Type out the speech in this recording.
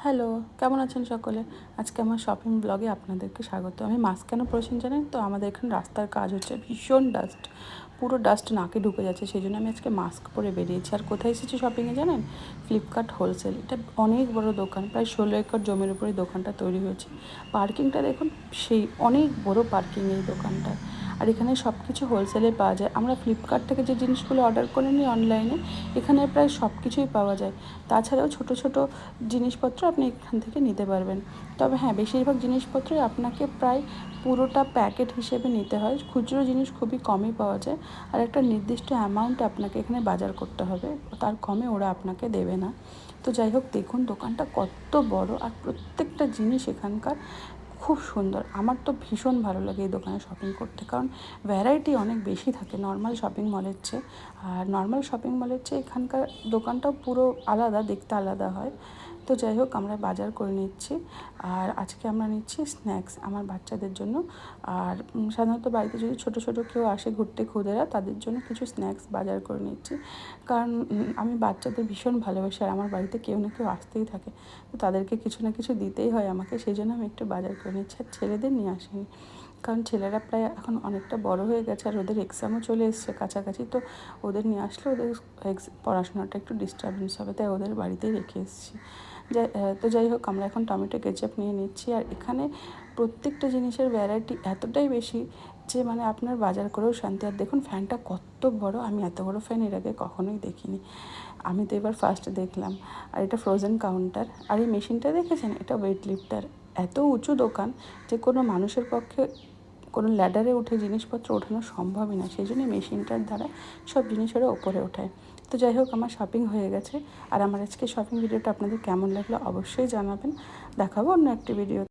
Hello, কেমন আছেন সকলে? আজকে আমার শপিং ব্লগে আপনাদেরকে স্বাগত। আমি মাস্ক কেন পরেছি জানেন তো? আমাদের এখানে রাস্তার কাজ হচ্ছে, ভীষণ ডাস্ট, পুরো ডাস্ট নাকে ঢুকে যাচ্ছে, সেই জন্য আমি আজকে মাস্ক পরে বেরিয়েছি। আর কোথায় এসেছি শপিংয়ে জানেন? Flipkart wholesale. এটা অনেক বড় দোকান, প্রায় ১৬ একর জমির উপরে দোকানটা তৈরি হয়েছে। পার্কিংটা দেখুন, সেই অনেক বড় পার্কিং এই দোকানটায়। আর এখানে সব কিছু হোলসেলে পাওয়া যায়। আমরা ফ্লিপকার্ট থেকে যে জিনিসগুলো অর্ডার করে নিই অনলাইনে, এখানে প্রায় সব কিছুই পাওয়া যায়। তাছাড়াও ছোটো ছোটো জিনিসপত্র আপনি এখান থেকে নিতে পারবেন। তবে হ্যাঁ, বেশিরভাগ জিনিসপত্রই আপনাকে প্রায় পুরোটা প্যাকেট হিসেবে নিতে হয়। খুচরো জিনিস খুবই কমই পাওয়া যায়, আর একটা নির্দিষ্ট অ্যামাউন্ট আপনাকে এখানে বাজার করতে হবে, তার কমে ওরা আপনাকে দেবে না। তো যাই হোক, দেখুন দোকানটা কত বড়, আর প্রত্যেকটা জিনিস এখানকার খুব সুন্দর। আমার তো ভীষণ ভালো লাগে এই দোকানে শপিং করতে, কারণ ভ্যারাইটি অনেক বেশি থাকে নর্মাল শপিং মলের চেয়ে। আর নর্মাল শপিং মলের চেয়ে এখানকার দোকানটাও পুরো আলাদা, দেখতে আলাদা হয়। তো যাই হোক, আমরা বাজার করে নিচ্ছি। আর আজকে আমরা নিচ্ছি স্ন্যাক্স আমার বাচ্চাদের জন্য। আর সাধারণত বাড়িতে যদি ছোটো ছোটো কেউ আসে ঘুরতে, খুদেরা, তাদের জন্য কিছু স্ন্যাক্স বাজার করে নিচ্ছি। কারণ আমি বাচ্চাদের ভীষণ ভালোবাসি, আর আমার বাড়িতে কেউ না কেউ আসতেই থাকে, তো তাদেরকে কিছু না কিছু দিতেই হয় আমাকে, সেই জন্য আমি একটু বাজার করে নিচ্ছি। আর ছেলেদের নিয়ে আসিনি, কারণ ছেলেরা প্রায় এখন অনেকটা বড় হয়ে গেছে, আর ওদের এক্সামও চলে এসছে কাছাকাছি। তো ওদের নিয়ে আসলে ওদের পড়াশোনাটা একটু ডিস্টার্বেন্স হবে, তাই ওদের বাড়িতেই রেখে এসেছি। যাই হোক, আমরা এখন টমেটো কেচাপ নিয়ে নিচ্ছি। আর এখানে প্রত্যেকটা জিনিসের ভ্যারাইটি এতটাই বেশি যে মানে আপনার বাজার করেও শান্তি। আর দেখুন ফ্যানটা কত বড়, আমি এত বড় ফ্যান এর আগে কখনোই দেখিনি। আমি তো এবার ফার্স্ট দেখলাম। আর এটা ফ্রোজেন কাউন্টার। আর এই মেশিনটা দেখেছেন? এটা ওয়েট লিফটার। এত উঁচু দোকান যে কোনো মানুষের পক্ষে কোনো ল্যাডারে উঠে জিনিসপত্র ওঠানো সম্ভবই না, সেই জন্য মেশিনটার দ্বারা সব জিনিস ওরা ওপরে ওঠায়। তো যাই হোক, আমার শপিং হয়ে গেছে। আর আমার আজকে শপিং ভিডিওটা আপনাদের কেমন লাগলো অবশ্যই জানাবেন। দেখাবো অন্য একটি ভিডিও।